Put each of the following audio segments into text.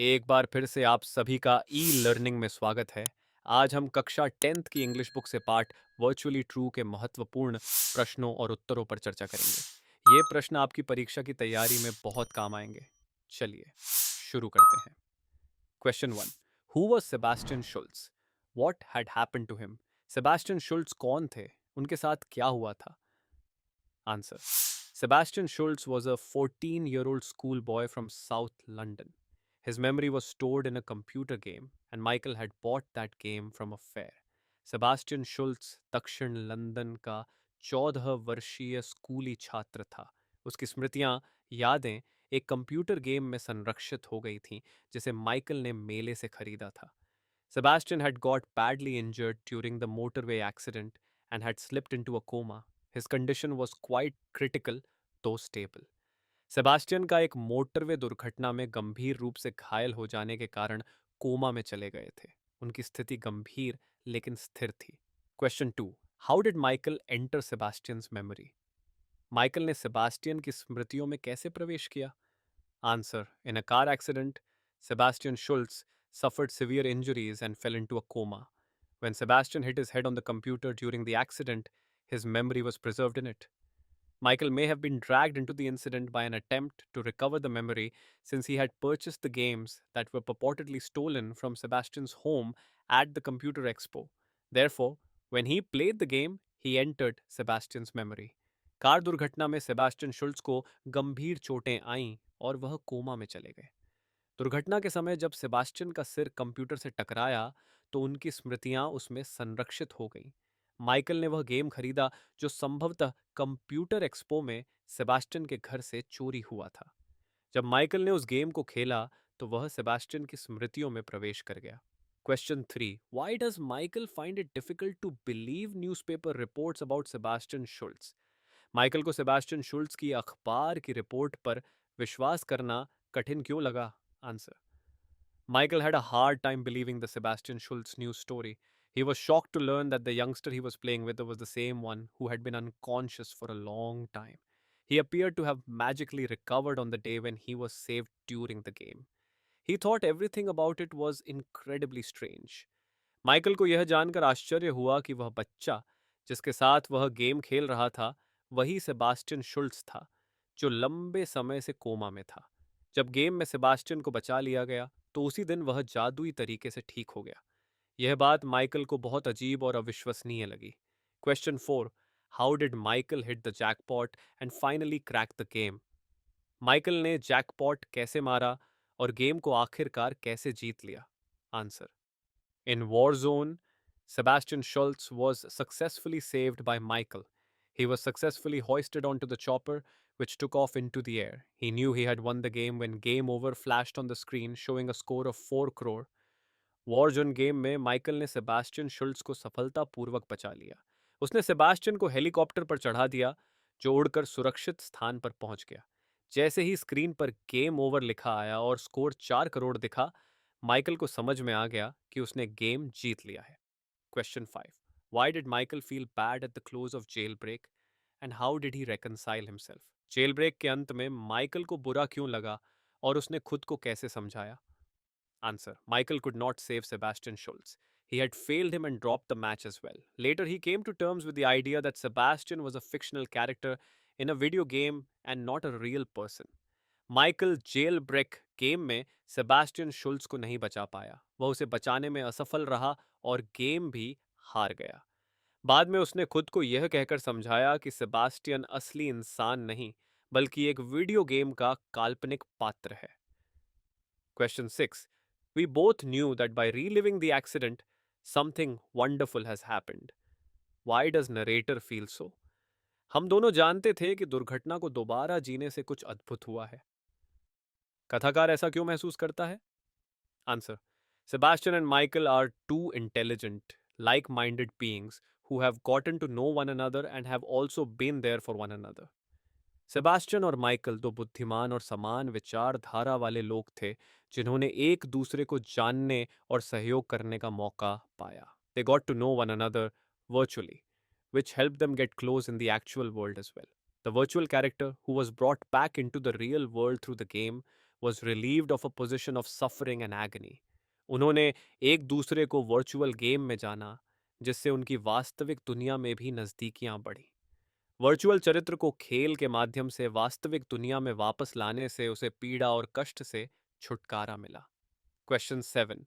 एक बार फिर से आप सभी का ई लर्निंग में स्वागत है। आज हम कक्षा 10th की इंग्लिश बुक से पाठ वर्चुअली ट्रू के महत्वपूर्ण प्रश्नों और उत्तरों पर चर्चा करेंगे। ये प्रश्न आपकी परीक्षा की तैयारी में बहुत काम आएंगे। चलिए शुरू करते हैं। Question 1। Who was Sebastian Schultz? What had happened to him? Sebastian Schultz कौन थे? उनके साथ क्या हुआ था? Answer: Sebastian Schultz was a 14-year-old schoolboy from South London. His memory was stored in a computer game, and Michael had bought that game from a fair. Sebastian Schultz दक्षिण London का 14 वर्षीय स्कूली छात्र था। उसकी स्मृतियां, यादें एक कंप्यूटर गेम में संरक्षित हो गई थीं जिसे माइकल ने मेले से खरीदा था। Sebastian had got badly injured during the motorway accident and had slipped into a coma. His condition was quite critical, though stable. Sebastian का एक मोटरवे दुर्घटना में गंभीर रूप से घायल हो जाने के कारण कोमा में चले गए थे। उनकी स्थिति गंभीर लेकिन स्थिर थी। Question 2। How did Michael enter Sebastian's memory? Michael ने सेबास्टियन की स्मृतियों में कैसे प्रवेश किया? Answer: In a car accident, Sebastian Schultz suffered severe injuries and fell into a coma. When Sebastian hit his head on the computer during the accident, his memory was preserved in it. Michael may have been dragged into the incident by an attempt to recover the memory since he had purchased the games that were purportedly stolen from Sebastian's home at the Computer Expo. Therefore, when he played the game, he entered Sebastian's memory. Car दुर्घटना में Sebastian Schultz को गंभीर चोटें आईं और वह coma में चले गए। दुर्घटना के समय जब सेबास्टियन का सिर कंप्यूटर से टकराया तो उनकी स्मृतियां उसमें संरक्षित हो गईं। माइकल ने वह गेम खरीदा जो संभवतः कंप्यूटर एक्सपो में सेबास्टियन के घर से चोरी हुआ था। जब माइकल ने उस गेम को खेला तो वह सेबास्टियन की स्मृतियों में प्रवेश कर गया। Question 3। Why does Michael find it difficult to believe newspaper reports about Sebastian Schultz? Michael को सेबास्टियन शुल्ट्ज की अखबार की रिपोर्ट पर विश्वास करना कठिन क्यों लगा? Answer: Michael had a hard time believing the Sebastian Schultz news story. He was shocked to learn that the youngster he was playing with was the same one who had been unconscious for a long time. He appeared to have magically recovered on the day when he was saved during the game. He thought everything about it was incredibly strange. Michael को यह जानकर आश्चर्य हुआ कि वह बच्चा जिसके साथ वह गेम खेल रहा था वही सेबास्टियन शुल्ट्ज था जो लंबे समय से कोमा में था। जब गेम में सेबास्टियन को बचा लिया गया तो उसी दिन वह जादुई तरीके से ठीक हो गया। यह बात माइकल को बहुत अजीब और अविश्वसनीय लगी। Question 4। How did Michael hit the jackpot and finally crack the game? Michael ने जैकपॉट कैसे मारा और गेम को आखिरकार कैसे जीत लिया? Answer: In Warzone, Sebastian Schultz was successfully saved by Michael. He was successfully hoisted onto the chopper, which took off into the air. He knew he had won the game when Game Over flashed on the screen, showing a score of 4 crore. Warzone game में Michael ने Sebastian Schultz को सफलतापूर्वक बचा लिया। उसने Sebastian को helicopter पर चढ़ा दिया जो उड़कर सुरक्षित स्थान पर पहुंच गया। जैसे ही स्क्रीन पर गेम ओवर लिखा आया और स्कोर 4 करोड़ दिखा, माइकल को समझ में आ गया कि उसने गेम जीत लिया है। Question 5। Why did Michael feel bad at the close of jail break and how did he reconcile himself? Jail break के अंत में माइकल को बुरा क्यों लगा और उसने खुद को कैसे समझाया? Answer: Michael could not save Sebastian Schultz. He had failed him and dropped the match as well. Later, he came to terms with the idea that Sebastian was a fictional character in a video game and not a real person. Michael jail break game में Sebastian Schultz को नहीं बचा पाया। वह उसे बचाने में असफल रहा और गेम भी हार गया। बाद में उसने खुद को यह कहकर समझाया कि सेबास्टियन असली इंसान नहीं बल्कि एक वीडियो गेम का काल्पनिक पात्र है। Question 6. We both knew that by reliving the accident, something wonderful has happened. Why does narrator feel so? हम दोनों जानते थे कि दुर्घटना को दोबारा जीने से कुछ अद्भुत हुआ है। कथाकार ऐसा क्यों महसूस करता है? Answer: Sebastian and Michael are two intelligent, like minded beings who have gotten to know one another and have also been there for one another. Sebastian और माइकल दो बुद्धिमान और समान विचारधारा वाले लोग थे जिन्होंने एक दूसरे को जानने और सहयोग करने का मौका पाया। They got to know one another virtually, which helped them get close in the actual world as well. The virtual character, who was brought back into the real world through the game, was relieved of a position of suffering and agony. उन्होंने एक दूसरे को virtual game में जाना, जिससे उनकी वास्तविक दुनिया में भी नज़दीकियां बढ़ी। वर्चुअल चरित्र को खेल के माध्यम से वास्तविक दुनिया में वापस लाने से उसे पीड़ा और कष्ट से छुटकारा मिला। Question 7.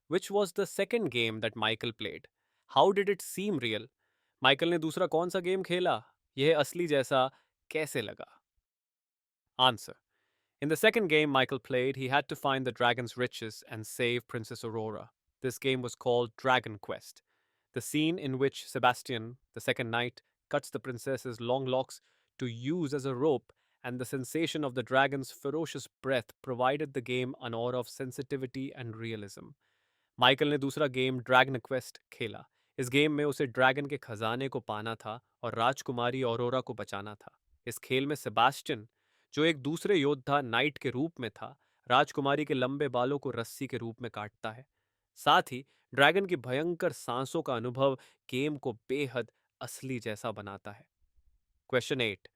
Which was the second game that Michael played? How did it seem real? Michael ने दूसरा कौन सा गेम खेला? यह असली जैसा कैसे लगा? Answer. In the second game Michael played, he had to find the dragon's riches and save Princess Aurora. This game was called Dragon Quest. The scene in which Sebastian, the second knight, cuts the princess's long locks to use as a rope, and the sensation of the dragon's ferocious breath provided the game an aura of sensitivity and realism. Michael ने दूसरा game dragon quest खेला। इस game में उसे dragon के खजाने को पाना था और राजकुमारी ऑरोरा को बचाना था। इस खेल में सेबास्टियन, जो एक दूसरे योद्धा नाइट के रूप में था, राजकुमारी के लंबे बालों को रस्सी के रूप में काटता है। साथ ही ड्रैगन की भयंकर सांसों का अनुभव गेम को बेहद असली जैसा बनाता है। Question 8.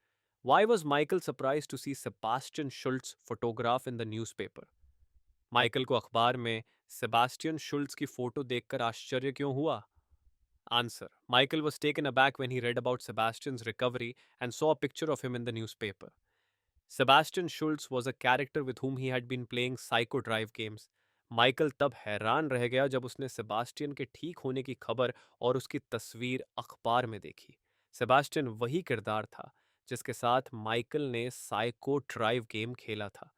Why was Michael surprised to see Sebastian Schultz photograph in the newspaper? Michael को अखबार में सेबास्टियन शुल्ट्ज की फोटो देखकर आश्चर्य क्यों हुआ? Answer. Michael was taken aback when he read about Sebastian's recovery and saw a picture of him in the newspaper. Sebastian Schultz was a character with whom he had been playing Psycho Drive games. Michael तब हैरान रह गया जब उसने Sebastian के ठीक होने की खबर और उसकी तस्वीर अखबार में देखी। सेबास्टियन वही किरदार था जिसके साथ माइकल ने साइको ड्राइव गेम खेला था।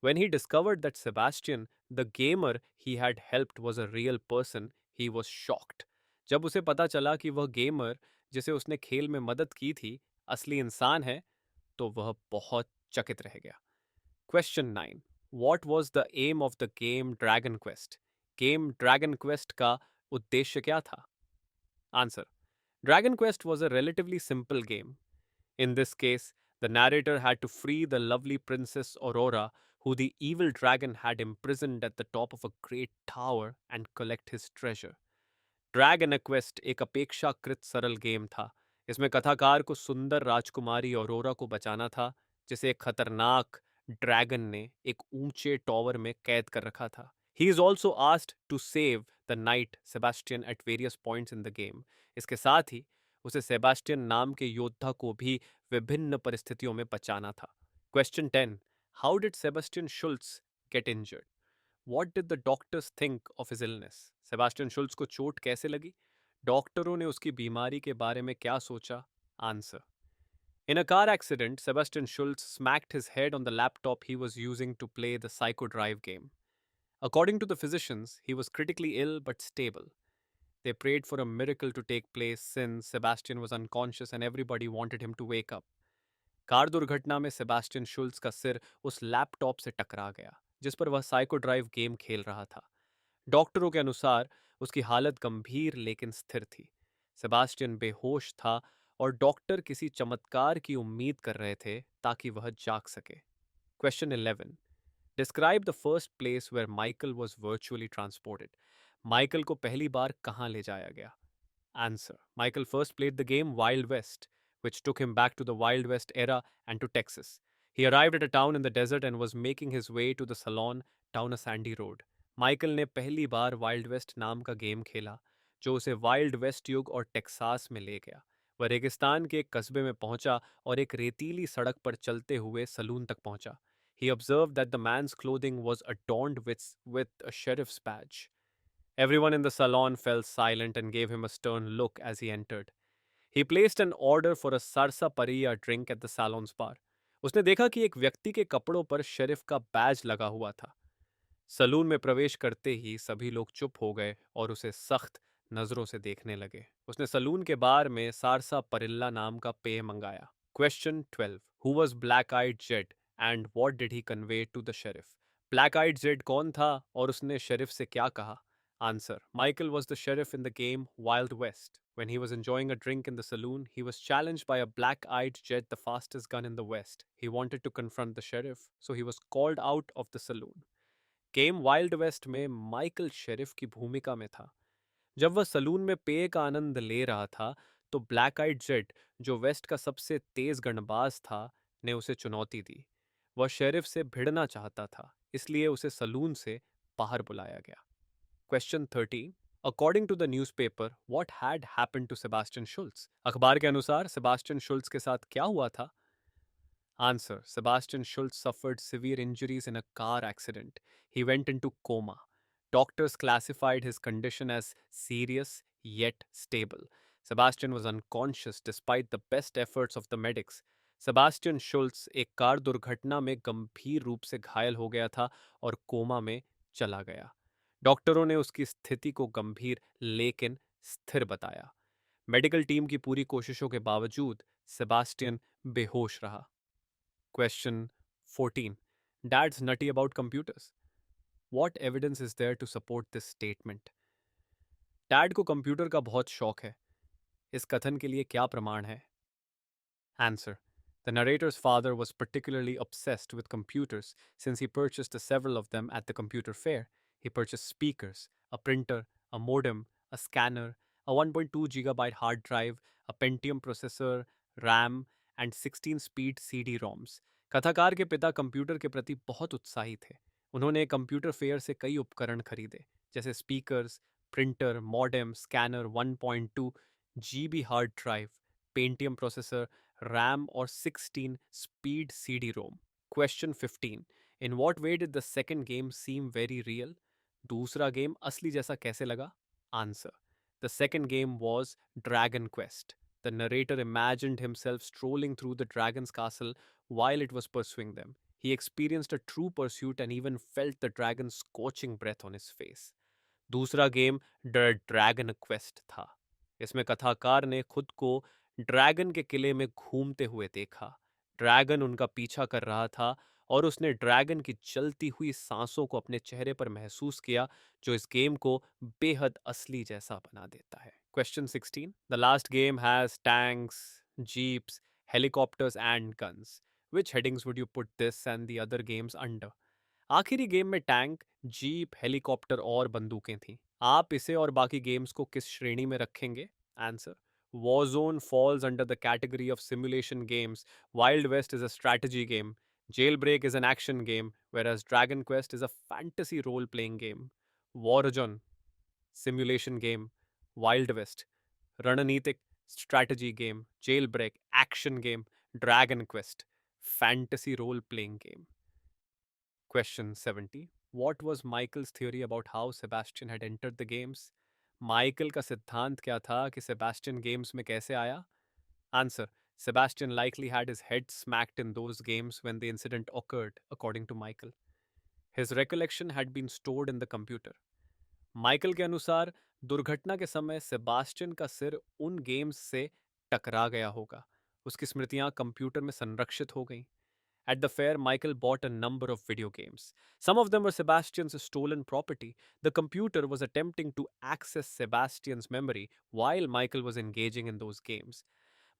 When he discovered that Sebastian, the gamer he had helped, was a real person, he was shocked. जब उसे पता चला कि वह गेमर जिसे उसने खेल में मदद की थी असली इंसान है, तो वह बहुत चकित रह गया। Question 9. What was the aim of the game Dragon Quest? Game Dragon Quest का उद्देश्य क्या था? Answer. Dragon Quest was a relatively simple game. In this case, the narrator had to free the lovely Princess Aurora, who the evil dragon had imprisoned at the top of a great tower, and collect his treasure. Dragon quest एक अपेक्षाकृत सरल game था। इसमें कथाकार को सुंदर राजकुमारी aurora को बचाना था, जिसे एक खतरनाक ड्रैगन ने एक ऊंचे टॉवर में कैद कर रखा था। He is also asked to save the knight Sebastian at various points in the game. इसके साथ ही उसे सेबास्टियन नाम के योद्धा को भी विभिन्न परिस्थितियों में बचाना था। Question 10. How did Sebastian Schultz get injured? What did the doctors think of his illness? Sebastian Schultz को चोट कैसे लगी? डॉक्टरों ने उसकी बीमारी के बारे में क्या सोचा? Answer. In a car accident, Sebastian Schultz smacked his head on the laptop he was using to play the Psycho Drive game. According to the physicians, he was critically ill but stable. They prayed for a miracle to take place since Sebastian was unconscious and everybody wanted him to wake up. Car दुर्घटना में Sebastian शुल्ट्ज का सिर उस laptop से टकरा गया जिस पर वह साइको ड्राइव गेम खेल रहा था। डॉक्टरों के अनुसार उसकी हालत गंभीर लेकिन स्थिर थी। सेबास्टियन बेहोश था और डॉक्टर किसी चमत्कार की उम्मीद कर रहे थे ताकि वह जाग सके। Question 11. Describe the first place where Michael was virtually transported. Michael को पहली बार कहाँ ले जाया गया? Answer. Michael first played the game Wild West, which took him back to the Wild West era and to Texas. He arrived at a town in the desert and was making his way to the salon down a sandy road. Michael ने पहली बार Wild West नाम का game खेला जो उसे Wild West युग और Texas में ले गया। वह रेगिस्तान के एक कस्बे में पहुंचा और एक रेतीली सड़क पर चलते हुए सलून तक पहुंचा। He observed that the man's clothing was adorned with a sheriff's badge. Everyone in the salon fell silent and gave him a stern look as he entered. He placed an order for a sarsaparilla drink at the salon's bar. उसने देखा कि एक व्यक्ति के कपड़ों पर sheriff का बैज लगा हुआ था। सलून में प्रवेश करते ही सभी लोग चुप हो गए और उसे सख्त नजरों से देखने लगे। उसने सलून के बार में सारसापरिल्ला नाम का पेय मंगाया। Question 12. Who was Black-Eyed Jed and what did he convey to the sheriff? Black-Eyed Jed कौन था और उसने शेरिफ से क्या कहा? Answer. Michael was the sheriff in the game Wild West. When he was enjoying a drink in the saloon, he was challenged by a black-eyed jet, the fastest gun in the West. He wanted to confront the sheriff, so he was called out of the saloon. Game wild west में Michael sheriff की भूमिका में था। जब वह salon में पेय का आनंद ले रहा था तो ब्लैक आइड जेट, जो वेस्ट का सबसे तेज गणबाज था, ने उसे चुनौती दी। वह शेरिफ से भिड़ना चाहता था, इसलिए उसे सलून से बाहर बुलाया गया। Question 13। According to the newspaper, what had happened to Sebastian Schultz? अखबार के अनुसार सेबास्टियन शुल्ट्ज के साथ क्या हुआ था? Answer. Sebastian Schultz suffered severe injuries in a car accident. He went into coma. Doctors classified his condition as serious yet stable. Sebastian was unconscious despite the best efforts of the medics. Sebastian Schultz एक car दुर्घटना में गंभीर रूप से घायल हो गया था और कोमा में चला गया। डॉक्टरों ने उसकी स्थिति को गंभीर लेकिन स्थिर बताया। मेडिकल टीम की पूरी कोशिशों के बावजूद सेबास्टियन बेहोश रहा। Question 14. Dad's nutty about computers. What evidence is there to support this statement? Dad को कंप्यूटर का बहुत शौक है। इस कथन के लिए क्या प्रमाण है? Answer. The narrator's father was particularly obsessed with computers since he purchased several of them at the computer fair. He purchased speakers, a printer, a modem, a scanner, a 1.2 gigabyte hard drive, a Pentium processor, RAM, and 16-speed CD-ROMs. कथाकार के पिता computer के प्रति बहुत उत्साही थे। उन्होंने computer fair से कई उपकरण खरीदे, जैसे speakers, printer, modem, scanner, 1.2 GB hard drive, Pentium processor, RAM or 16 speed CD-ROM. Question 15. In what way did the second game seem very real? दूसरा गेम असली जैसा कैसे लगा? Answer. The second game was Dragon Quest. The narrator imagined himself strolling through the dragon's castle while it was pursuing them. He experienced a true pursuit and even felt the dragon's scorching breath on his face. दूसरा game the dragon quest था। इसमें कथाकार ने खुद को dragon के किले में घूमते हुए देखा। ड्रैगन उनका पीछा कर रहा था और उसने ड्रैगन की चलती हुई सांसों को अपने चेहरे पर महसूस किया, जो इस गेम को बेहद असली जैसा बना देता है। Question 16. The last game has tanks, jeeps, helicopters and guns. Which headings would you put this and the other games under? आखिरी गेम में टैंक, जीप, हेलीकॉप्टर और बंदूकें थीं। आप इसे और बाकी गेम्स को किस श्रेणी में रखेंगे? Answer. Warzone falls under the category of simulation games. Wild West is a strategy game. Jailbreak is an action game, whereas Dragon Quest is a fantasy role-playing game. Warzone, simulation game. Wild West, रणनीतिक strategy game. Jailbreak, action game. Dragon Quest, fantasy role-playing game. Question 70. What was Michael's theory about how Sebastian had entered the games? Michael का सिद्धांत क्या था कि Sebastian games में कैसे आया? Answer. Sebastian likely had his head smacked in those games when the incident occurred, according to Michael. His recollection had been stored in the computer. Michael के अनुसार दुर्घटना के समय सेबास्टियन का सिर उन गेम्स से टकरा गया होगा। उसकी स्मृतियां कंप्यूटर में संरक्षित हो गईं। At the fair, Michael bought a number of video games. Some of them were Sebastian's stolen property. The computer was attempting to access Sebastian's memory while Michael was engaging in those games.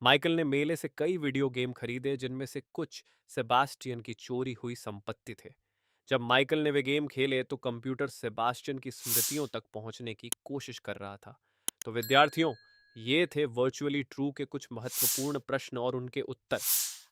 Michael ने मेले से कई video game खरीदे जिनमें से कुछ Sebastian की चोरी हुई संपत्ति थे। जब माइकल ने वे गेम खेले तो कंप्यूटर सेबास्टियन की स्मृतियों तक पहुंचने की कोशिश कर रहा था। तो विद्यार्थियों, ये थे वर्चुअली ट्रू के कुछ महत्वपूर्ण प्रश्न और उनके उत्तर।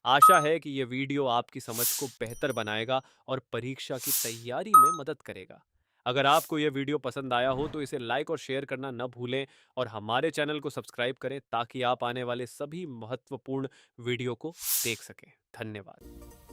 आशा है कि ये वीडियो आपकी समझ को बेहतर बनाएगा और परीक्षा की तैयारी में मदद करेगा। अगर आपको यह वीडियो पसंद आया हो तो इसे लाइक और शेयर करना न भूलें और हमारे चैनल को सब्सक्राइब करें ताकि आप आने वाले सभी महत्वपूर्ण वीडियो को देख सकें। धन्यवाद।